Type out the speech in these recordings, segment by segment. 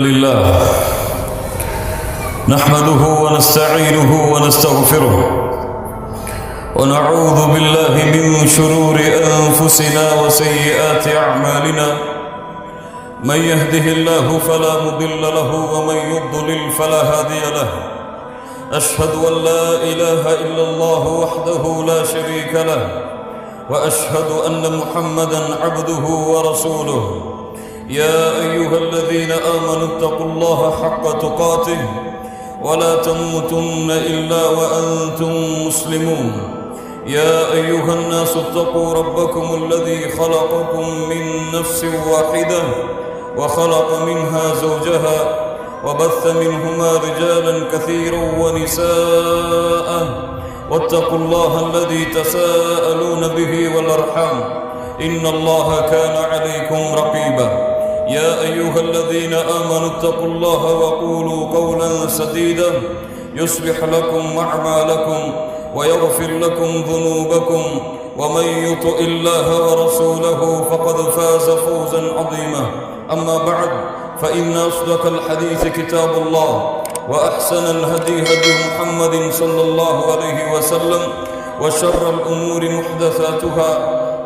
لله نحمده ونستعينه ونستغفره ونعوذ بالله من شرور أنفسنا وسيئات أعمالنا من يهده الله فلا مضل له ومن يضلل فلا هادي له أشهد أن لا إله إلا الله وحده لا شريك له وأشهد أن محمدا عبده ورسوله يا أيها الذين آمنوا اتقوا الله حق تقاته ولا تموتن إلا وأنتم مسلمون يا أيها الناس اتقوا ربكم الذي خلقكم من نفس واحدة وخلق منها زوجها وبث منهما رجالا كثيرا ونساء واتقوا الله الذي تساءلون به والأرحام إن الله كان عليكم رقيبا يا أيها الذين آمنوا اتقوا الله وقولوا قولا سديدا يصلح لكم أعمالكم ويغفر لكم ذنوبكم ومن يطع الله ورسوله فقد فاز فوزا عظيما أما بعد فإن أصدق الحديث كتاب الله وأحسن الهدي هدي محمد صلى الله عليه وسلم وشر الأمور محدثاتها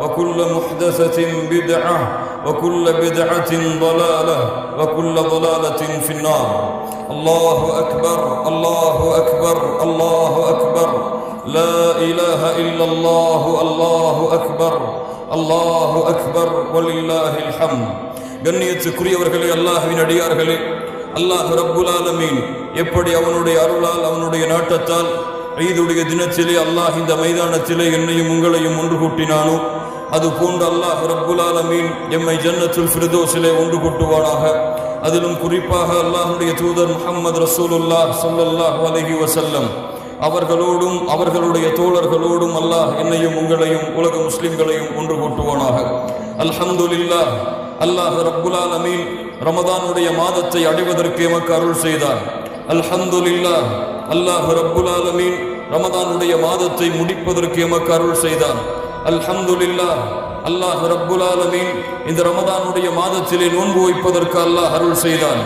وكل محدثة بدعة وكل بدعة ضلالة وكل ضلالة في النار الله أكبر الله أكبر الله أكبر لا إله إلا الله الله أكبر الله أكبر ولله الحمد கண்ணியத்துக்குரியவர்களே, அல்லாஹ்வின் அடியார்களே, அல்லாஹ் ரப்புல் ஆலமீன் எப்படி அவனுடைய அருளால் அவனுடைய நாட்டத்தால் ஈதுடைய தினத்திலே அல்லாஹ் இந்த மைதானத்திலே என்னையும் உங்களையும் ஒன்று கூட்டினானோ அது போன்று அல்லாஹ் ரப்புல் ஆலமீன் எம்மை ஜன்னத்துல் ஃபிர்தௌஸிலே ஒன்று கூட்டுவானாக. அதிலும் குறிப்பாக அல்லாஹ்வுடைய தூதர் முஹம்மது ரசூலுல்லாஹ் ஸல்லல்லாஹு அலைஹி வஸல்லம் அவர்களோடும் அவர்களுடைய தோழர்களோடும் அல்லாஹ் என்னையும் உங்களையும் உலக முஸ்லிம்களையும் ஒன்று கூட்டுவானாக. அல்ஹம்துலில்லாஹ், அல்லாஹ் ரப்புல் ஆலமீன் ரமதானுடைய மாதத்தை அடைவதற்கு எமக்கு அருள் செய்தார். அல்ஹம்துலில்லாஹ், அல்லாஹ் ரப்புல் ஆலமீன் ரமதானுடைய மாதத்தை முடிப்பதற்கு எமக்கு அருள் செய்தார். அல்ஹம்துலில்லாஹ், அல்லாஹ் ரப்புல் ஆலமீன் இந்த ரமதானுடைய மாதத்திலே நோன்பு வைப்பதற்கு அல்லாஹ் அருள் செய்தான்.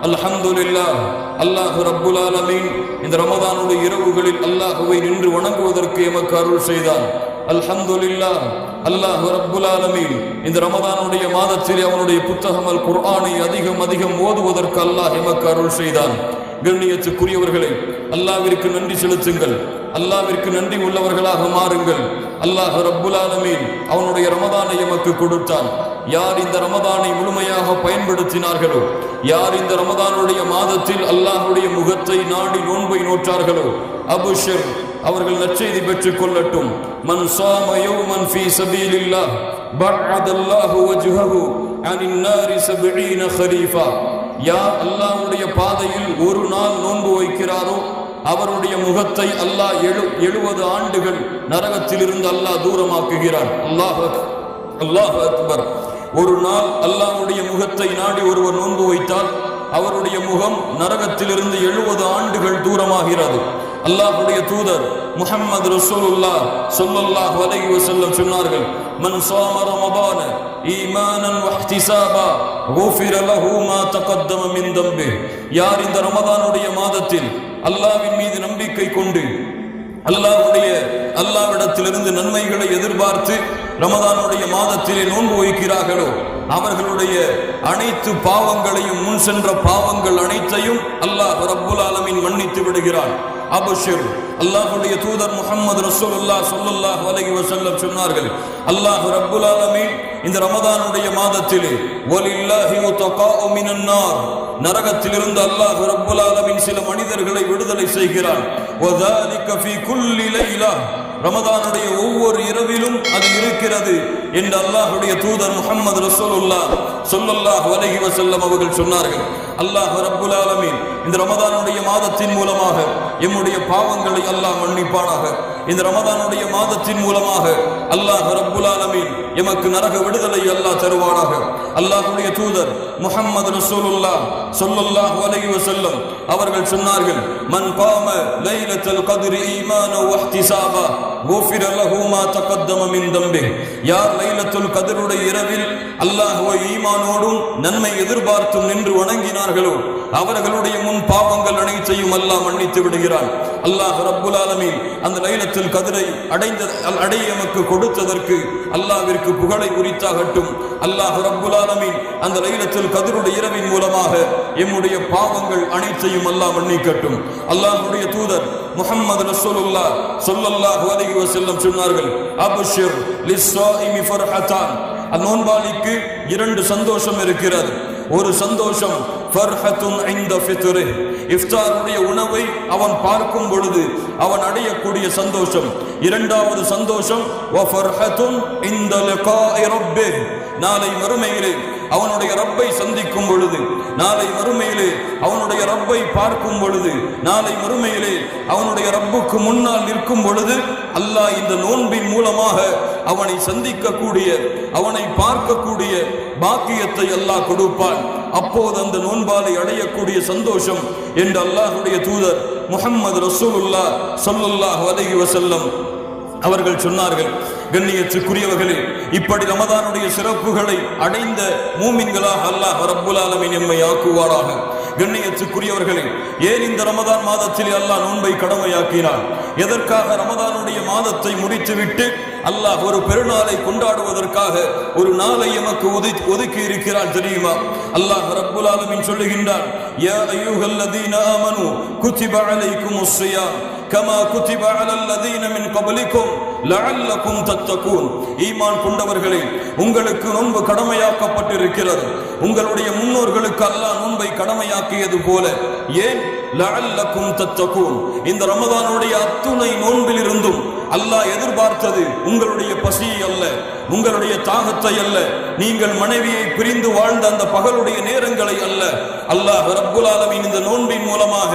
அல்ஹம்துலில்லாஹ், அல்லாஹ் ரப்புல் ஆலமீன் இந்த ரமதானுடைய இரவுகளில் அல்லாஹ்வை நின்று வணங்குவதற்கு எமக்கு அருள் செய்தான். அல்ஹம்துலில்லாஹ், அல்லாஹ் ரப்புல் ஆலமீன் இந்த ரமதானுடைய மாதத்திலே அவனுடைய புத்தகம் அல் குர்ஆனை அதிகம் ஓதுவதற்கு அல்லாஹ் எமக்கு அருள் செய்தான். கண்ணியத்துக்குரியவர்களே, அல்லாஹ்விற்கு நன்றி செலுத்துங்கள், அல்லாஹ்விற்கு நன்றி உள்ளவர்களாக மாறுங்கள். அல்லாஹ் ரப்புல் ஆலமீன் அவனுடைய ரமதானை எமக்கு கொடுத்தான். யார் இந்த ரமதானை முழுமையாக பயன்படுத்தினார்களோ, யார் இந்த ரமதானுடைய மாதத்தில் அல்லாஹ்வுடைய முகத்தை நாடி நோன்பை நோற்றார்களோ, அபுஷர், அவர்கள் நற்செய்தி பெற்றுக் கொள்ளட்டும். மன் ஸாம யௌமன் ஃபீ ஸபீலில்லாஹ் பஅதல்லாஹு வஜ்ஹஹு அனின் நாரி 70 ഖരീஃபா. யார் அல்லாஹ்வுடைய பாதையில் ஒரு நாள் நோன்பு வைக்கிறாரோ அவருடைய முகத்தை அல்லாஹ் 70 ஆண்டுகள் நரகத்திலிருந்து அல்லாஹ் தூரமாக்குகிறான். அல்லாஹ் அக்பர். ஒரு நாள் அல்லாஹ்வுடைய முகத்தை நாடி ஒருவர் நோன்பு வைத்தால் அவருடைய முகம் நரகத்திலிருந்து 70 ஆண்டுகள் தூரமாகிறது. அல்லாஹ்வுடைய தூதர் முஹம்மது ரசூலுல்லாஹ் ஸல்லல்லாஹு அலைஹி வஸல்லம் சொன்னார்கள், மன் ஸாம ரமதான ஈமானன் வஹ்திஸாபா குஃபிர லஹு மா தகத்தம மின் தம்பி. யார் இந்த ரமதானுடைய மாதத்தில் அல்லாஹ்வின் மீது நம்பிக்கை கொண்டு அல்லாஹ்விடத்திலிருந்து நன்மைகளை எதிர்பார்த்து ரமதானுடைய மாதத்திலே நோன்பு வைக்கிறார்களோ அவர்களுடைய அனைத்து பாவங்களையும், முன் சென்ற பாவங்கள் அனைத்தையும் அல்லாஹ் ரப்புல் ஆலமீன் மன்னித்து விடுகிறான். அபுஷர், அல்லாஹ்வுடைய தூதர் முஹம்மது ரசூலுல்லாஹ் ஸல்லல்லாஹு அலைஹி வஸல்லம் சொன்னார்கள், அல்லாஹ் ரப்புல் ஆலமீன் இந்த ரமதானுடைய மாதத்திலே வலில்லாஹி உத்தகாஉ மினன் நார், நரகத்திலிருந்து அல்லாஹ் ரப்புல் ஆலமீன் சில மனிதர்களை விடுதலை செய்கிறான். வதாலிக ஃபீ குல்லி லைலா, ரமதானுடைய ஒவ்வொரு இரவிலும் அது இருக்கிறது என்று அல்லாஹ்வுடைய தூதர் முஹம்மது ரசூலுல்லாஹ் ஸல்லல்லாஹு அலைஹி வஸல்லம் அவர்கள் சொன்னார்கள். அல்லாஹ் ரப்புல் ஆலமீன் இந்த ரமதானுடைய மாதத்தின் மூலமாக எம்முடைய பாவங்களை அல்லாஹ் மன்னிப்பானாக. இந்த ரமதானுடைய மாதத்தின் மூலமாக அல்லாஹ் ரப்புல் ஆலமீன் எமக்கு நரக விடுதலை அல்லாஹ் தருவானாக. அல்லாஹ்வுடைய தூதர் முஹம்மது ரசூலுல்லாஹ் ஸல்லல்லாஹு அலைஹி வஸல்லம் அவர்கள் சொன்னார்கள், மன் காம லைலத்துல் கத்ரி ஈமானன் வஹ்திஸாபா குஃபிர லஹு மா தகத்தம மின் தம்பி. யார் லைலத்துல் கத்ருடைய இரவில் அல்லாஹ்வை ஈமானோடும் நன்மை எதிர்பார்த்தும் நின்று வணங்கினார்களோ அவர்களுடைய முன் பாவங்கள் அனைத்தையும் அல்லாஹ் மன்னித்து விடுகிறான். அல்லாஹ் ரப்புல் ஆலமீன் அந்த லைலத்துல் கத்ரை அடைய எமக்கு கொடுத்ததற்கு அல்லாஹ்விற்கு புகழை உரித்தாகட்டும். அல்லாஹ் ரப்புல் ஆலமீன் அந்த லைலத்துல் கத்ருடைய இரவின் மூலமாக எம்முடைய பாவங்கள் அனைத்தையும் அல்லாஹ் மன்னிக்கட்டும். அல்லாஹ்வுடைய தூதர் முஹம்மது ரசூலுல்லாஹ் ஸல்லல்லாஹு அலைஹி வஸல்லம் சொன்னார்கள், அப்ஷிர் லிஸ்ஸாயிமி ஃபர்ஹதான். நோன்பாளிக்கு இரண்டு சந்தோஷம் இருக்கிறது. ஒரு சந்தோஷம் ஃபர்ஹத்துன் இன்த ஃபித்ரிஹ், இஃப்தாருடைய உணவை அவன் பார்க்கும் பொழுது அவன் அடையக்கூடிய சந்தோஷம். இரண்டாவது சந்தோஷம் வ ஃபர்ஹத்துன் இன்த லிகாஇ ரப்பிஹ், நாளை மறுமையிலே அவனுடைய ரப்பை சந்திக்கும் பொழுது, நாளை மறுமையிலே அவனுடைய ரப்பை பார்க்கும் பொழுது, நாளை மறுமையிலே அவனுடைய ரப்புக்கு முன்னால் நிற்கும் பொழுது அல்லாஹ் இந்த நோன்பின் மூலமாக அவனை சந்திக்கக்கூடிய, அவனை பார்க்கக்கூடிய பாக்கியத்தை அல்லாஹ் கொடுப்பான். அப்போது அந்த நோன்பாலை அடையக்கூடிய சந்தோஷம் என்று அல்லாஹ்வுடைய தூதர் முஹம்மது ரசூலுல்லாஹ் ஸல்லல்லாஹு அலைஹி வஸல்லம் அவர்கள் சொன்னார்கள். கண்ணியத்துக்குரியவர்களே, இப்படி ரமதானுடைய சிறப்புகளை அடைந்த மூமின்களாக அல்லாஹ் ரப்புல் ஆலமீன் எம்மை ஆக்குவாராக. கண்ணியத்துக்குரியவர்களே, ஏன் இந்த ரமதான் மாதத்தில் அல்லாஹ் நோன்பை கடமையாக்கினான்? எதற்காக ரமதானுடைய மாதத்தை முடித்துவிட்டு அல்லாஹ் ஒரு பெருநாளை கொண்டாடுவதற்காக ஒரு நாளை எமக்கு ஒதுக்கி இருக்கிறான் தெரியுமா? அல்லாஹ் ரப்புல் ஆலமீன் சொல்லுகின்றான், யா அய்யுஹல்லதீன ஆமனூ குதிப அலைக்குமுஸ் ஸியாம் கமா குதிப அலல்லதீன மின் கப்லிக்கும் லஅல்லக்கும் தத்தகூன். ஈமான் கொண்டவர்களே, உங்களுக்கு நோன்பு கடமையாக்கப்பட்டிருக்கிறது. உங்களுடைய முன்னோர்களுக்கு அல்லாஹ் நோன்பை கடமையாக்கியது போல. ஏன்? லஅல்லக்கும் தத்தகூன். இந்த ரமதானுடைய அத்துணை நோன்பில் இருந்தும் அல்லாஹ் எதிர்பார்த்தது உங்களுடைய பசியை அல்ல, உங்களுடைய தாகத்தை அல்ல, நீங்கள் மனைவியை பிரிந்து வாழ்ந்த அந்த பகலுடைய நேரங்களை அல்ல. அல்லாஹ் ரப்புல் ஆலமீன் இந்த நோன்பின் மூலமாக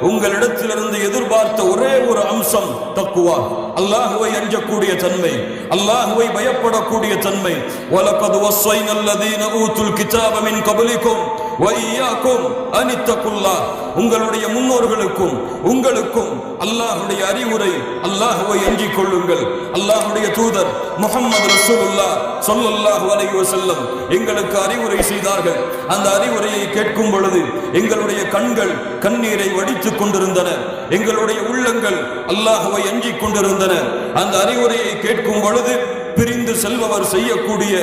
உங்களிடத்திலிருந்து எதிர்பார்த்த ஒரே ஒரு அம்சம் தக்வா, அல்லாஹ்வை அஞ்சக்கூடிய தன்மை, அல்லாஹ்வை பயப்படக்கூடிய தன்மை. வலகத் வஸ்ஸைனல்லதீன ஊதுல் கிதாப மின் கப்லிக்கும் வ இய்யாக்கும் அனித்தகுல்லாஹ். உங்களுடைய முன்னோர்களுக்கும் உங்களுக்கும் அல்லாஹ்வுடைய அறிவுரை, அல்லாஹ்வை அஞ்சிக் கொள்ளுங்கள். அல்லாஹ்வுடைய தூதர் முஹம்மது ரசூலுல்லாஹ் ஸல்லல்லாஹு அலைஹி வஸல்லம் எங்களுக்கு அறிவுரை செய்தார்கள். அந்த அறிவுரையை கேட்கும் பொழுது எங்களுடைய கண்கள் கண்ணீரை வடித்துக் கொண்டிருந்தன, எங்களுடைய உள்ளங்கள் அல்லாஹ்வை அஞ்சிக் கொண்டிருந்தன. அந்த அறிவுரையை கேட்கும் பொழுது பிரிந்து செல்பவர் செய்யக்கூடிய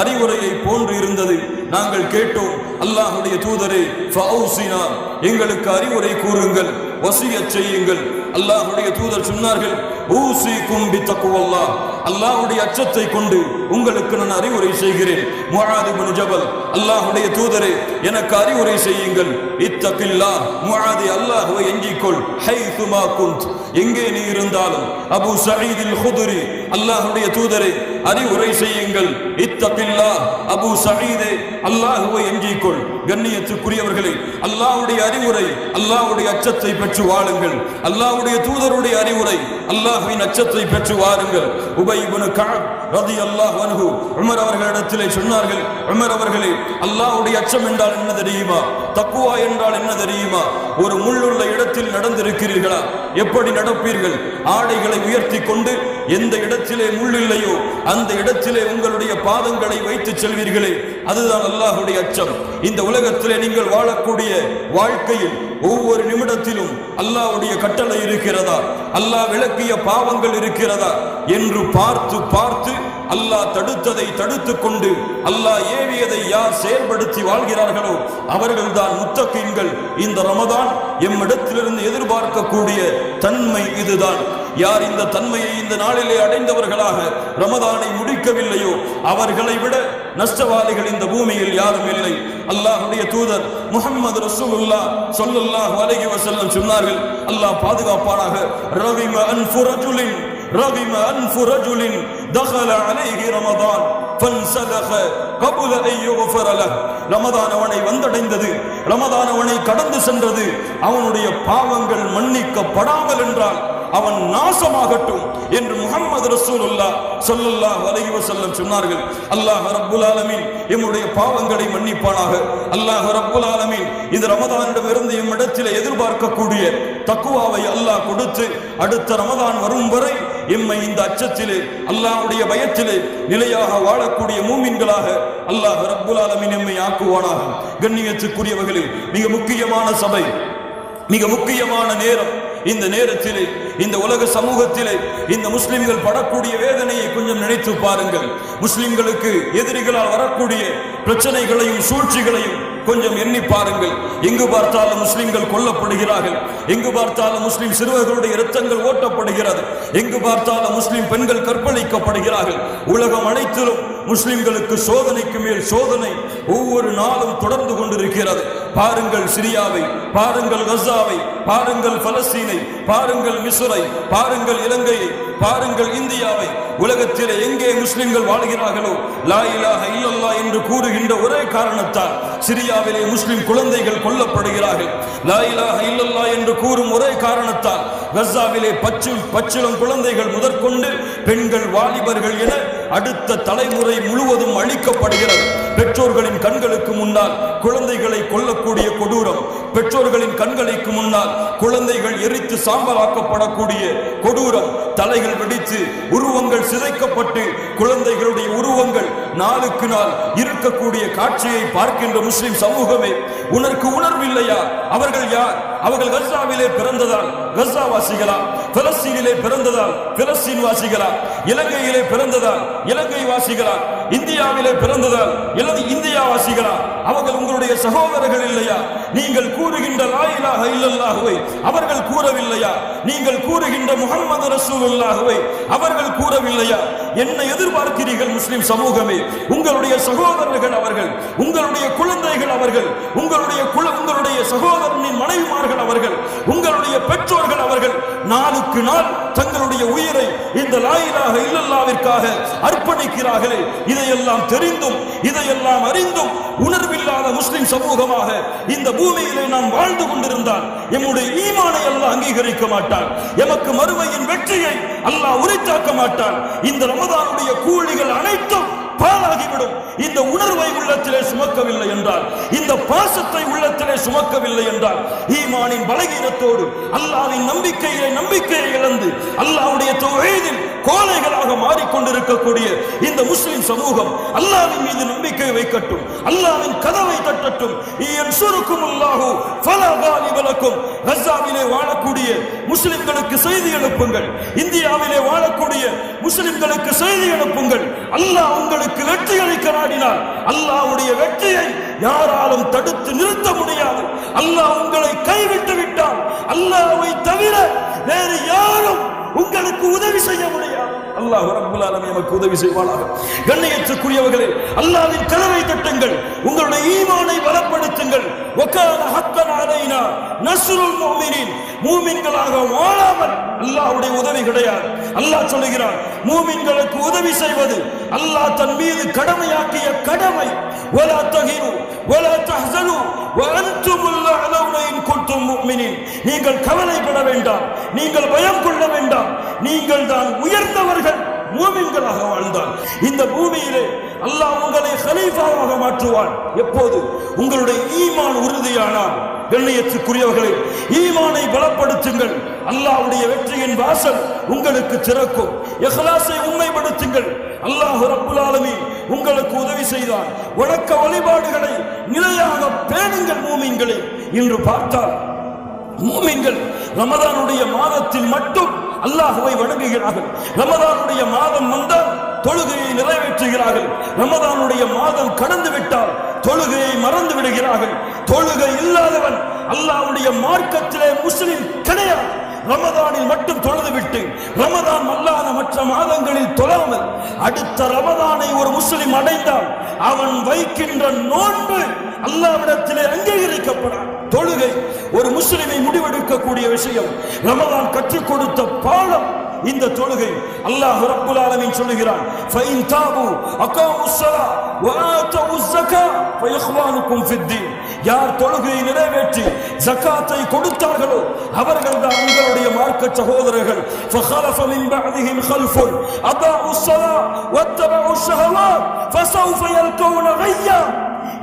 அறிவுரையை போன்று இருந்தது. நாங்கள் கேட்டோம், அல்லாஹ்வுடைய தூதரே ஃபௌசினா, எங்களுக்கு அறிவுரை கூறுங்கள், வசியத் செய்யுங்கள். அல்லாஹ்வுடைய தூதர் சொன்னார்கள், ஊசிக்கும் பித்தக்வல்லாஹ், அல்லாஹ்வுடைய அச்சத்தை கொண்டு உங்களுக்கு நான் அறிவுரை செய்கிறேன். முஆத் இப்னு ஜபல், அல்லாஹ்வுடைய தூதரே எனக்கு அறிவுரை செய்யுங்கள். இத்தகில்லாஹ், முஆத் அல்லாஹ்வை அஞ்சிக்கொள். ஹைதுமா குன்த், எங்கே நீ இருந்தாலும். அபூ சயீத் அல் குத்ரி, அல்லாஹ்வுடைய தூதரே அறிவுரை செய்யுங்கள். இத்தகில்லாஹ், அபூ சயீதே அல்லாஹ்வை அஞ்சிக்கொள். கண்ணியத்துக்குரியவர்களே, அல்லாஹ்வுடைய அறிவுரை, அல்லாஹ்வுடைய அச்சத்தை பெற்று வாழுங்கள். அல்லாஹ்வுடைய தூதருடைய அறிவுரை, அல்லாஹ்வின் அச்சத்தை பெற்று வாருங்கள். உபை இப்னு கஅப் ரலியல்லாஹு அன்ஹு உமர் அவர்களிடத்திலே சொன்னார்கள், உமர் அவர்களே, அல்லாஹ்வுடைய அச்சம் என்றால் என்ன தெரியுமா? தக்வா என்றால் என்ன தெரியுமா? ஒரு முள்ளுள்ள இடத்தில் நடந்திருக்கிறீர்களா? எப்படி நடப்பீர்கள்? ஆடைகளை உயர்த்தி கொண்டு எந்த இடத்திலே முள் இல்லையோ அந்த இடத்திலே உங்களுடைய பாதங்களை வைத்து செல்வீர்களே, அதுதான் அல்லாஹ்வுடைய அச்சம். இந்த உலகத்திலே நீங்கள் வாழக்கூடிய வாழ்க்கையில் ஒவ்வொரு நிமிடத்திலும் அல்லாஹ்வுடைய கட்டளை இருக்கிறதா, அல்லாஹ் விலக்கிய பாவங்கள் இருக்கிறதா என்று பார்த்து பார்த்து அல்லாஹ் தடுத்ததை தடுத்துக் கொண்டு அல்லாஹ் ஏவியதை யார் செயல்படுத்தி வாழ்கிறார்களோ அவர்கள்தான் முத்தகீன்கள். இந்த ரமதான் எம்மிடத்திலிருந்து எதிர்பார்க்கக்கூடிய தன்மை இதுதான். யார் இந்த தன்மையை இந்த நாளிலே அடைந்தவர்களாக ரமதானை முடிக்கவில்லையோ அவர்களை விட நஷ்டவாளிகள் இந்த பூமியில் யாரும் இல்லை. அல்லாஹ்வுடைய தூதர் முஹம்மது ரசூலுல்லாஹ் ஸல்லல்லாஹு அலைஹி வஸல்லம் சொன்னார்கள், அல்லாஹ் பாதுகாப்பானாக, ரகிம அன்ஃபு ரஜுலின் رغم أنف رجل دخل عليه رمضان فانسلخ قبل أن يغفر له. ரமதான் அவனை வந்தடைந்தது, ரமதான் அவனை கடந்து சென்றது, அவனுடைய பாவங்கள் மன்னிக்கப்படாமல் என்றால் அவன் நாசமாகட்டும் என்று முஹம்மது ரசூலுல்லாஹ் ஸல்லல்லாஹு அலைஹி வஸல்லம் சொன்னார்கள். அல்லாஹ் ரப்புல் ஆலமீன் எம்முடைய பாவங்களை மன்னிப்பானாக. அல்லாஹ் ரப்புல் ஆலமீன் இந்த ரமதானிடமிருந்து எம்மிடத்தில் எதிர்பார்க்கக்கூடிய தக்வாவை அல்லாஹ் கொடுத்து அடுத்த ரமதான் வரும் வரை எம்மை இந்த அச்சத்திலே அல்லாஹ்வுடைய பயத்திலே நிலையாக வாழக்கூடிய மூமின்களாக அல்லாஹ் ரப்புல் ஆலமீன் எம்மை ஆக்குவானாக. கண்ணியத்துக்குரியவர்களே, மிக முக்கியமான சபை, மிக முக்கியமான நேரம். இந்த நேரத்திலே இந்த உலக சமூகத்திலே இந்த முஸ்லிம்கள் படக்கூடிய வேதனையை கொஞ்சம் நினைத்து பாருங்கள். முஸ்லிம்களுக்கு எதிரிகளால் வரக்கூடிய பிரச்சனைகளையும் சூழ்ச்சிகளையும் கொஞ்சம் எண்ணி பாருங்கள். எங்கு பார்த்தாலும் முஸ்லிம்கள் கொல்லப்படுகிறார்கள், எங்கு பார்த்தாலும் முஸ்லிம் சிறுவர்களுடைய இரத்தங்கள் ஓட்டப்படுகிறது, எங்கு பார்த்தாலும் முஸ்லிம் பெண்கள் கற்பழிக்கப்படுகிறார்கள். உலகம் அனைத்திலும் முஸ்லிம்களுக்கு சோதனைக்கு மேல் சோதனை ஒவ்வொரு நாளும் தொடர்ந்து கொண்டிருக்கிறது. பாருங்கள் சிரியாவை, பாருங்கள் கசாவை, பாருங்கள் பலஸ்தீனை, பாருங்கள் மிஸ்ரை, பாருங்கள் இலங்கையை, பாருங்கள் இந்தியாவை. உலகத்திலே எங்கே முஸ்லிம்கள் வாழ்கிறார்களோ லா இலாஹ இல்லல்லாஹ் என்று கூறுகின்ற ஒரே காரணத்தால் சிரியாவிலே முஸ்லிம் குழந்தைகள் கொல்லப்படுகிறார்கள். லா இலாஹ இல்லல்லாஹ் என்று கூறும் ஒரே காரணத்தால் கசாவிலே பச்சிளம் குழந்தைகள் முதற்கொண்டு பெண்கள், வாலிபர்கள் என அடுத்த தலைமுறை முழுவதும் அழிக்கப்படுகிறது. பெற்றோர்களின் கண்களுக்கு முன்னால் குழந்தைகளை கொல்லக்கூடிய கொடூரம், பெற்றோர்களின் கண்களுக்கு முன்னால் குழந்தைகள் எரித்து சாம்பலாக்கப்படக்கூடிய கொடூரம், தலைகள் வெடித்து உருவங்கள் சிதைக்கப்பட்டு குழந்தைகளுடைய உருவங்கள் நாளுக்கு நாள் இருக்கக்கூடிய காட்சியை பார்க்கின்ற முஸ்லிம் சமூகமே, உனக்கு உணர்வில்லையா? அவர்கள் யார்? அவர்கள் கசாவிலே பிறந்ததால் கசாவாசிகளா? பலஸ்தீனிலே பிறந்ததால் பலஸ்தீன் வாசிகளா? இலங்கையிலே பிறந்ததால் இலங்கை வாசிகளா? இந்தியாவிலே பிறந்ததால் இந்தியா வாசிகளா? அவர்கள் உங்களுடைய சகோதரர்கள் இல்லையா? நீங்கள் கூறுகின்ற லா இலாஹ இல்லல்லாஹ்வை அவர்கள் கூறவில்லையா? நீங்கள் கூறுகின்ற முஹம்மது ரசூலுல்லாஹ்வை அவர்கள் கூறவில்லையா? என்ன எதிர்பார்க்கிறீர்கள் முஸ்லிம் சமூகமே? உங்களுடைய சகோதரர்கள் அவர்கள், உங்களுடைய குழந்தைகள் அவர்கள், உங்களுடைய சகோதரனின் மனைவிமார்கள் அவர்கள், உங்களுடைய பெற்றோர்கள் அவர்கள் நாளுக்கு நாள் தங்களுடைய உயிரை இந்த லா இலாஹ இல்லல்லாஹ்விற்காக அர்ப்பணிக்கிறார்களே. இதையெல்லாம் தெரிந்தும் இதையெல்லாம் அறிந்தும் உணர்வில்லாத முஸ்லிம் சமூகமாக இந்த பூமியிலே நாம் வாழ்ந்து கொண்டிருந்தால் எம்முடைய ஈமானை அல்லாஹ் அங்கீகரிக்க மாட்டான். எமக்கு மறுமையின் வெற்றியை அல்லாஹ் உரித்தாக்க மாட்டான். இந்த ரமதானுடைய கூலிகள் அனைத்தும் பாழாகிவிடும். இந்த உணர்வை உள்ளத்திலே சுமக்கவில்லை என்றால், இந்த பாசத்தை உள்ளத்திலே சுமக்கவில்லை என்றால், ஈமானின் பலகீனத்தோடு அல்லாஹ்வின் நம்பிக்கையை இழந்து அல்லாஹ்வுடைய தௌஹீதில் கோழைகளாக மாறிக்கொண்டிருக்கக்கூடிய இந்த முஸ்லிம் சமூகம் அல்லாஹ்வின் மீது நம்பிக்கை வைக்கட்டும், அல்லாஹ்வின் கதவை தட்டட்டும். யன்சுருக்குமுல்லாஹு ஃபலா காலிப லக்கும். கஸாவிலே வாழக்கூடிய முஸ்லிம்களுக்கு செய்தி அனுப்புங்கள், இந்தியாவிலே வாழக்கூடிய முஸ்லிம்களுக்கு செய்தி அனுப்புங்கள். அல்லாஹ் உங்களுக்கு வெற்றி அளிக்க நாடினால் அல்லாஹ்வுடைய வெற்றியை யாராலும் தடுத்து நிறுத்த முடியாது. அல்லாஹ் உங்களை கைவிட்டு விட்டால் அல்லாஹ்வை தவிர வேறு யாரும் உங்களுக்கு உதவி செய்ய முடியாது. அல்லாஹ் ரப்பல் ஆலமீன் நமக்கு உதவி செய்வானாக. கண்ணியத்துக்குரியவர்களே, அல்லாஹ்வின் கதவை தட்டுங்கள், உங்களுடைய ஈமானை பலப்படுத்துங்கள். வகான ஹக்கன் அலைனா நஸ்ருல் முஃமினீன். மூமின்களாக வாழாமல் அல்லாஹ்வுடைய உதவி கிடையாது. அல்லாஹ் சொல்கிறான், மூமின்களுக்கு உதவி செய்வது அல்லாஹ் தன் மீது கடமையாக்கிய கடமை. வலா தஹினு வலா தஹ்சனு வஅன்துமுல் அலௌன இன் குன்தும் முஃமினீன். நீங்கள் கவலைப்பட வேண்டாம், நீங்கள் பயம் கொள்ள வேண்டாம், நீங்கள் தான் உயர்ந்தவர்கள் மூமின்களாக வாழ்ந்தால் இந்த பூமியிலே அல்லாஹ் உங்களை கலீஃபாவாக மாற்றுவான். எப்போது? உங்களுடைய ஈமான் உறுதியானால். கண்ணியத்துக்குரியவர்களே, ஈமானை பலப்படுத்துங்கள், அல்லாஹ்வுடைய வெற்றியின் வாசல் உங்களுக்கு திறக்கும். இஹ்லாஸை உண்மைப்படுத்துங்கள், அல்லாஹ் ரப்பல் ஆலமீன் உங்களுக்கு உதவி செய்தான். வணக்க வழிபாடுகளை நிலையாக பேணுங்கள் மூமின்களே. இன்று பார்த்தால் மூமின்கள் ரமதானுடைய மாதத்தில் மட்டும் அல்லாஹ்வை வணங்குகிறார்கள். ரமதானுடைய மாதம் வந்தால் தொழுகையை நிறைவேற்றுகிறார்கள். ரமதானுடைய மாதம் கடந்து விட்டால் தொழுகையை மறந்து விடுகிறார்கள். தொழுகை இல்லாதவன் அல்லாஹ்வுடைய மார்க்கத்திலே முஸ்லிம் கிடையாது. ரமதானில் மட்டும் தொழுதுவிட்டு ரமதான் அல்லாத மற்ற மாதங்களில் தொழாமல் அடுத்த ரமதானை ஒரு முஸ்லிம் அடைந்தால் அவன் வைக்கின்ற நோன்பு அல்லாஹ்விடத்திலே அங்கீகரிக்கப்படாது. தொழுகை ஒரு முஸ்லிமை முடிவெடுக்கக்கூடிய விஷயம். ரமதான் கற்றுக் கொடுத்த பாடம் இந்த தொழுகை. அல்லாஹ் ரப்பல் ஆலமீன் சொல்கிறான், ஃபைன் தாபு அகாமுஸ் ஸலா வ ஆதவுஸ் ஸகா ஃபயஹ்வானுக்கும் ஃபித்தீன். யார் தொழுகையை நிறைவேற்றி ஜகாத்தை கொடுத்தார்களோ அவர்கள் தான் உங்களுடைய மார்க்க சகோதரர்கள். ஃபഖலஃப மின் பஅதிஹிம் கல்ஃபுன் அதாஉஸ் ஸலா வத்தபஉஷ் ஷஹவாத் ஃபஸௌஃப யல்கௌன கய்யா.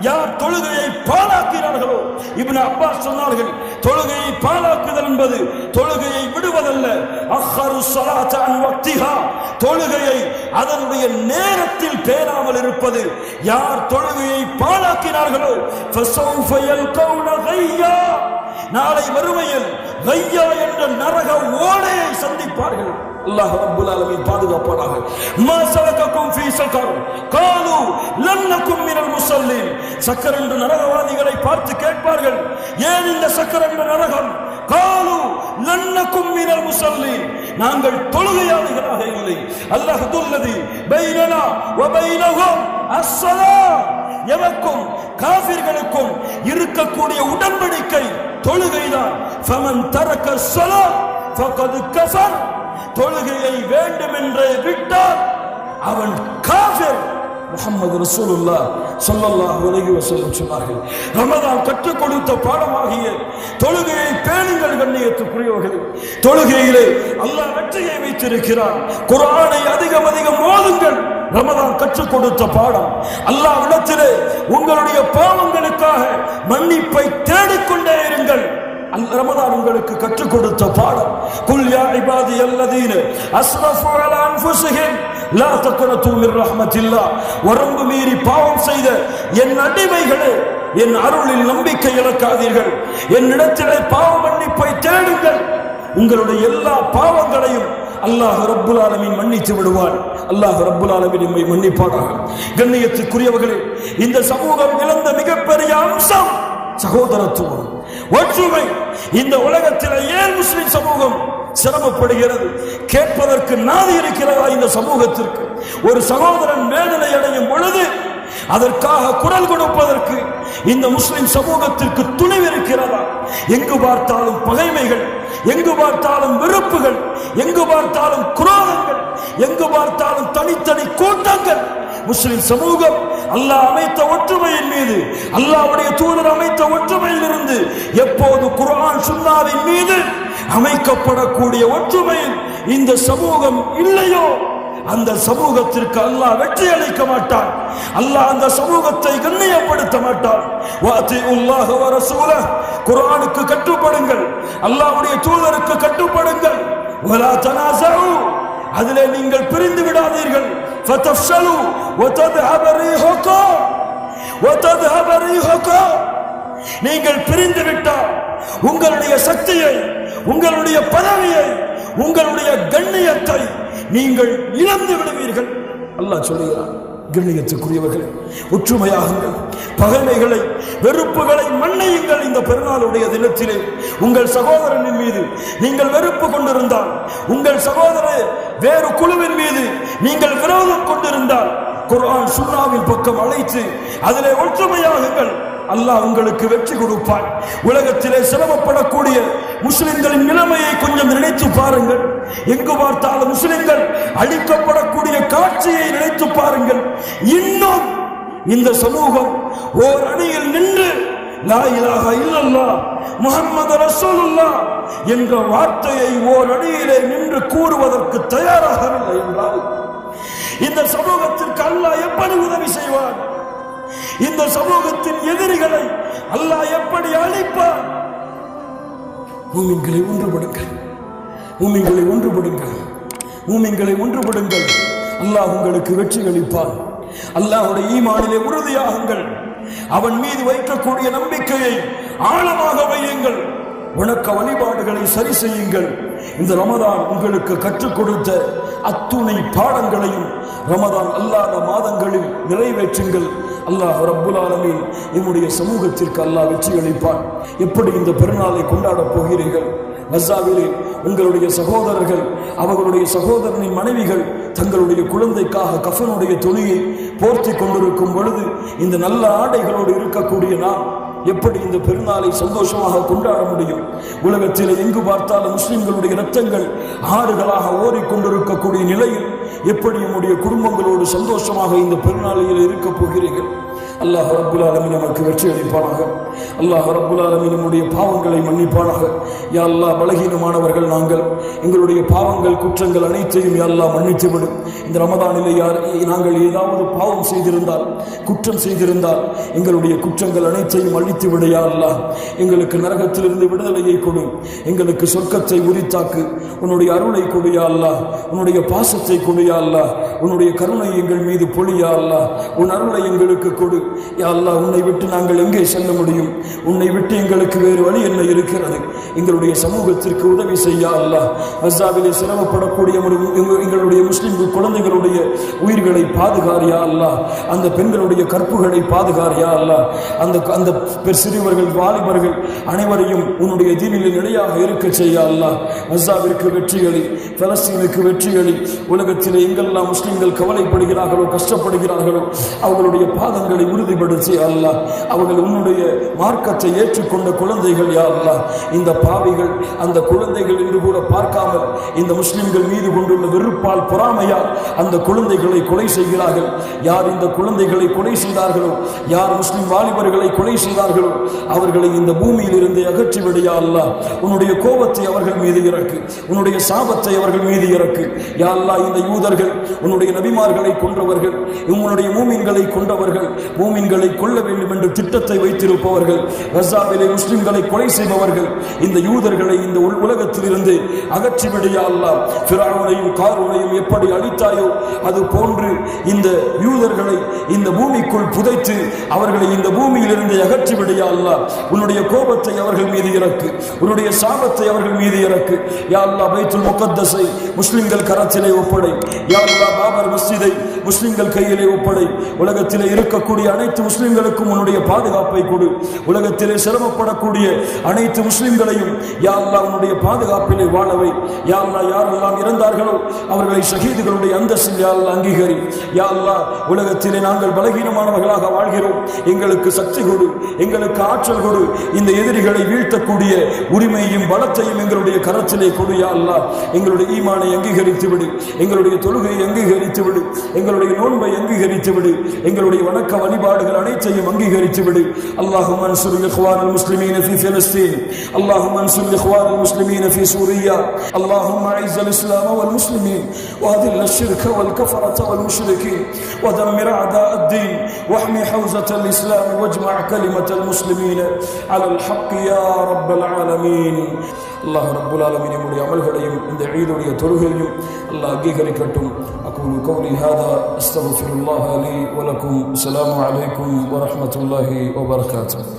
யார் தொழுகையை பாழாக்கிறார்களோ, இப்னு அப்பாஸ் சொன்னார்கள், தொழுகையை பாழாக்குதல் என்பது தொழுகையை விடுவதல்ல. அஹ்ஹரு ஸலாத அன் வக்திஹா, தொழுகையை அதனுடைய நேரத்தில் பேணாமல் இருப்பது. யார் தொழுகையை பாழாக்கினார்களோ ஃபஸௌஃப யல்கௌன கய்யா, நாளை மறுமையில் கய்யா என்ற நரக ஓடையை சந்திப்பார்கள். அல்லாஹ் ரப்பல் ஆலமீன் பாதுகாப்பானாக. மா ஸலககும் ஃபீ ஸகர் காலு லம் நகும் மினல் முஸல்லீன், சக்கர் என்ற நரகவாதிகளை பார்த்து கேட்பார்கள், ஏன் இந்த சக்கர் என்ற நரகம்? காலு லம் நகும் மினல் முஸல்லீன், நாங்கள் தொழுகையாளிகளாக இல்லை. அல்லாஹ் துல்லதி பைனனா வ பைனஹும் அஸ்ஸலாத், எமக்கும் காஃபிர்களுக்கும் இருக்கக்கூடிய உடன்படிக்கை தொழுகைதான். ஃபமன் தரக ஸலாத் ஃபகத் கஃபர், தொழுகையை வேண்டும் என்றே விட்டால் அவன் காஃபிர். முஹம்மது ரசூலுல்லாஹ் ஸல்லல்லாஹு அலைஹி வஸல்லம் சொன்னார்கள், ரமதான் கற்றுக் கொடுத்த பாடமாகிய தொழுகையை பேணுங்கள் கண்ணியத்துக்குரியவர்களே. தொழுகையிலே அல்லாஹ் வெற்றியை வைத்திருக்கிறான். குர்ஆனை அதிகம் ஓதுங்கள். ரமதான் கற்றுக் கொடுத்த பாடம். அல்லாஹ்விடத்திலே உங்களுடைய பாவங்களுக்காக மன்னிப்பை தேடிக்கொண்டே இருங்கள். ரமதான் உங்களுக்கு கற்றுக் கொடுத்த பாடம். குல் யா இபாதி அல்லதீன அஸ்ரஃபு அலா அன்ஃபுஸிஹிம் லா தக்னது மிர் ரஹ்மத்தில்லாஹ், வரம்பு மீறி பாவம் செய்த என் அடிமைகளே, என் அருளில் நம்பிக்கை இழக்காதீர்கள், என்னிடத்திலே பாவ மன்னிப்பை தேடுங்கள். உங்களுடைய எல்லா பாவங்களையும் அல்லாஹ் ரப்புல் ஆலமீன் மன்னித்து விடுவான். அல்லாஹ் ரப்புல் ஆலமீன் நம்மை மன்னிப்பானாக. கண்ணியத்துக்குரியவர்களே, இந்த சமூகம் இழந்த மிகப்பெரிய அம்சம் சகோதரத்துவம், ஒற்றுமை. இந்த உலகத்தில் ஏன் முஸ்லிம் சமூகம் சிரமப்படுகிறது? கேட்பதற்கு நாதி இருக்கிறதா இந்த சமூகத்திற்கு? ஒரு சகோதரன் வேதனை அடையும் பொழுது அதற்காக குரல் கொடுப்பதற்கு இந்த முஸ்லிம் சமூகத்திற்கு துணிவு இருக்கிறதா? எங்கு பார்த்தாலும் பகைமைகள், எங்கு பார்த்தாலும் வெறுப்புகள், எங்கு பார்த்தாலும் குரோதங்கள், எங்கு பார்த்தாலும் தனித்தனி கூட்டங்கள். முஸ்லிம் சமூகம் அல்லாஹ் அமைத்த ஒற்றுமையின் மீது, அல்லாஹ்வுடைய தூதர் அமைத்த ஒற்றுமையில் இருந்து எப்போது குர்ஆன் சுன்னாவின் மீது அமைக்கப்படக்கூடிய ஒற்றுமையில் இந்த சமூகம் இல்லையோ, அந்த சமூகத்திற்கு அல்லாஹ் வெற்றி அளிக்க மாட்டான். அல்லாஹ் அந்த சமூகத்தை கண்ணியப்படுத்த மாட்டான். வஅத்தியுல்லாஹ வ ரசூலஹ், குர்ஆனுக்கு கட்டுப்படுங்கள், அல்லாஹ்வுடைய தூதருக்கு கட்டுப்படுங்கள். வலா தனாஸு, அதிலே நீங்கள் பிரிந்து விடாதீர்கள். ஃபதஃப்ஷலு வ தذهب ரீஹுக்கும் வ தذهب ரீஹுக்கும், நீங்கள் பிரிந்து விட்டால் உங்களுடைய சக்தியை, உங்களுடைய பதவியை, உங்களுடைய கண்ணியத்தை நீங்கள் இழந்து விடுவீர்கள். அல்லாஹ் சொல்கிறான். கண்ணியத்துக்குரியவர்களே, ஒற்றுமையாகுங்கள், பகைமைகளை வெறுப்புகளை மன்னியுங்கள். இந்த பெருநாளுடைய தினத்திலே உங்கள் சகோதரனின் மீது நீங்கள் வெறுப்பு கொண்டிருந்தால், உங்கள் சகோதரர் வேறு குழுவின் மீது நீங்கள் விரோதம் கொண்டிருந்தால், குர்ஆன் சுன்னாவின் பக்கம் அழைத்து அதிலே ஒற்றுமையாகுங்கள். அல்லாஹ் உங்களுக்கு வெற்றி கொடுப்பான். உலகத்திலே சிரமப்படக்கூடிய முஸ்லிம்களின் நிலைமையை கொஞ்சம் நினைத்து பாருங்கள். எங்கு பார்த்தாலும் முஸ்லிம்கள் அழிக்கப்படக்கூடிய காட்சியை நினைத்து பாருங்கள். இன்னும் இந்த சமூகம் ஓர் அணியில் நின்று லா இலாஹ இல்லல்லாஹ் முஹம்மது ரசூலுல்லாஹ் என்ற வார்த்தையை ஓர் அணியிலே நின்று கூறுவதற்கு தயாராகவில்லை என்றால் இந்த சமூகத்திற்கு அல்லாஹ் எப்படி உதவி செய்வார்? இந்த சமூகத்தின் எதிரிகளை அல்லாஹ் எப்படி அழிப்பார்? மூமின்களை ஒன்றுபடுங்கள், மூமின்களை ஒன்றுபடுங்கள், மூமின்களை ஒன்றுபடுங்கள். அல்லாஹ் உங்களுக்கு வெற்றி அளிப்பார். அல்லாஹ்வுடைய ஈமானிலே உறுதியாகுங்கள். அவன் மீது வைக்கக்கூடிய நம்பிக்கையை ஆழமாக வையுங்கள். வணக்க வழிபாடுகளை சரி செய்யுங்கள். இந்த ரமதான் உங்களுக்கு கற்றுக் கொடுத்த அத்துணை பாடங்களையும் ரமதான் அல்லாத மாதங்களில் நிறைவேற்றுங்கள். அல்லாஹ் ரப்புல் ஆலமீன் நம்முடைய சமூகத்திற்கு அல்லாஹ் வெற்றி அளிப்பான். எப்படி இந்த பெருநாளை கொண்டாடப் போகிறீர்கள்? கஸாவிலே உங்களுடைய சகோதரர்கள், அவர்களுடைய சகோதரனின் மனைவிகள் தங்களுடைய குழந்தைக்காக கஃபனுடைய துணியை போர்த்தி கொண்டிருக்கும் பொழுது இந்த நல்ல ஆடைகளோடு இருக்கக்கூடிய நாம் எப்படி இந்த பெருநாளை சந்தோஷமாக கொண்டாட முடியும்? உலகத்தில் எங்கு பார்த்தாலும் முஸ்லிம்களுடைய இரத்தங்கள் ஆறுகளாக ஓடிக்கொண்டிருக்கக்கூடிய நிலையில் எப்படி நம்முடைய குடும்பங்களோடு சந்தோஷமாக இந்த பெருநாளையில் இருக்க போகிறீர்கள்? அல்லாஹ் ரப்புல் ஆலமீன் நமக்கு வெற்றி அளிப்பானாக. அல்லாஹ் ரப்புல் ஆலமீன் நம்முடைய பாவங்களை மன்னிப்பானாக. யா அல்லாஹ், பலகீனமானவர்கள் நாங்கள், எங்களுடைய பாவங்கள் குற்றங்கள் அனைத்தையும் யா அல்லாஹ் மன்னித்து விடும். இந்த ரமதானிலே நாங்கள் ஏதாவது பாவம் செய்திருந்தால், குற்றம் செய்திருந்தால், எங்களுடைய குற்றங்கள் அனைத்தையும் அழித்து விட யா அல்லாஹ். எங்களுக்கு நரகத்திலிருந்து விடுதலையை கொடு, எங்களுக்கு சொர்க்கத்தை உரித்தாக்கு, உன்னுடைய அருளை கொடு யா அல்லாஹ், உன்னுடைய பாசத்தை கொடு யா அல்லாஹ், உன்னுடைய கருணை எங்கள் மீது பொழி யா அல்லாஹ், உன் அருளை எங்களுக்கு கொடு யா அல்லாஹ். உன்னை விட்டு நாங்கள் எங்கே செல்ல முடியும்? உன்னை விட்டு எங்களுக்கு வேறு வழி என்ன இருக்கிறது? எங்களுடைய சமூகத்திற்கு உதவி செய்ய அல்லாஹ். கஸாவிலே சிரமப்படக்கூடிய எங்களுடைய முஸ்லிம் குழந்தைகளுடைய உயிர்களை பாதுகாரியா அல்லாஹ். அந்த பெண்களுடைய கற்புகளை பாதுகாரியா அல்லாஹ். அந்த சிறுவர்கள் வாலிபர்கள் அனைவரையும் உன்னுடைய தீனிலே நிலையாக இருக்க செய்ய அல்லாஹ். கஸாவிற்கு வெற்றிகளி, பலஸ்தீனுக்கு வெற்றிகளி. உலகத்திலே எங்கெல்லாம் முஸ்லிம்கள் கவலைப்படுகிறார்களோ, கஷ்டப்படுகிறார்களோ, அவர்களுடைய பாதங்களை உறுதிப்படுத்தி அல்லாஹ். அவர்கள் உன்னுடைய மார்க்கத்தை ஏற்றுக்கொண்ட குழந்தைகள் யா அல்லாஹ். இந்த பாவிகள் அந்த குழந்தைகள் என்று கூட பார்க்காமல் இந்த முஸ்லிம்கள் மீது கொண்டுள்ள வெறுப்பால், பொறாமையால் அந்த குழந்தைகளை கொலை செய்கிறார்கள். யார் இந்த குழந்தைகளை கொலை செய்தார்களோ, யார் முஸ்லிம் வாலிபர்களை கொலை செய்தார்களோ, அவர்களை இந்த பூமியில் இருந்து அகற்றிவிட யா அல்லாஹ். உன்னுடைய கோபத்தை அவர்கள் மீது இறக்கு, உன்னுடைய சாபத்தை அவர்கள் மீது இறக்கு யா அல்லாஹ். இந்த யூதர்கள் உன்னுடைய நபிமார்களை கொன்றவர்கள், உன்னுடைய மூமின்களை கொன்றவர்கள், மூமின்களை கொல்ல வேண்டும் என்று திட்டத்தை வைத்திருப்பவர்கள், கஸாவிலே முஸ்லிம்களை கொலை செய்பவர்கள், இந்த யூதர்களை இந்த உலகத்தில் இருந்து அகற்றிவிட யா அல்லாஹ். ஃபிரௌனையும் காரூனையும் எப்படி அழித்தாயோ அது போன்று இந்த யூதர்களை இந்த பூமிக்குள் புதைத்து அவர்களை இந்த பூமியில் இருந்து அகற்றிவிட யா அல்லாஹ். உன்னுடைய கோபத்தை அவர்கள் மீது இறக்கு, உன்னுடைய சாபத்தை அவர்கள் மீது இறக்கு யா அல்லாஹ். பைத்துல் முகத்தஸை முஸ்லிம்கள் கரத்திலே ஒப்படை யா அல்லாஹ். பாபர் மஸ்ஜிதை முஸ்லிம்கள் கையிலே ஒப்படை. உலகத்திலே இருக்கக்கூடிய அனைத்து முஸ்லிம்களுக்கும் உன்னுடைய பாதுகாப்பை கொடு. உலகத்திலே சிரமப்படக்கூடிய அனைத்து முஸ்லிம்களையும் யா அல்லாஹ் உன்னுடைய பாதுகாப்பிலே வாழவை யா அல்லாஹ். யாரெல்லாம் இறந்தார்களோ அவர்களை ஷஹீதுகளுடைய அந்தஸ்தில் யா அல்லாஹ் அங்கீகரி யா அல்லாஹ். உலகத்திலே நாங்கள் பலகீனமானவர்களாக வாழ்கிறோம், எங்களுக்கு சக்தி கொடு, எங்களுக்கு ஆற்றல் கொடு. இந்த எதிரிகளை வீழ்த்தக்கூடிய உரிமையும் பலத்தையும் எங்களுடைய கரத்திலே கொடு யா அல்லாஹ். எங்களுடைய ஈமானை அங்கீகரித்து விடு, எங்களுடைய தொழுகையை அங்கீகரித்து விடு, எங்களுடைய நோன்பை அங்கீகரித்து விடு, எங்களுடைய வணக்க வழிபாடுகள் அனைத்தையும் அங்கீகரித்து விடு. அல்லாஹும்ம அன்சுர் இக்வானல் முஸ்லிமீன ஃபீ ஃபிலஸ்தீன், அல்லாஹும்ம அன்சுர் இக்வானல் முஸ்லிமீன ஃபீ சூரியா, அல்லாஹும்ம அஇஸ்ஸல் இஸ்லாம் வல் முஸ்லிமீன் வஅதில் الشرك والكفرة والمشركين ودمر أعداء الدين واحمي حوزة الإسلام واجمع كلمة المسلمين على الحق يا رب العالمين. அல்லாஹ் ரப்புல் ஆலமீன் நம்முடைய அமல்களையும் இந்த ஈதுடைய தொழுகையும் அல்லாஹ் அங்கீகரிக்கட்டும். அகூலு கௌலி ஹாதா அஸ்தக்ஃபிருல்லாஹ லி வ லக்கும். அஸ்ஸலாமு அலைக்கும் வ ரஹ்மத்துல்லாஹி வ பரகாத்துஹு.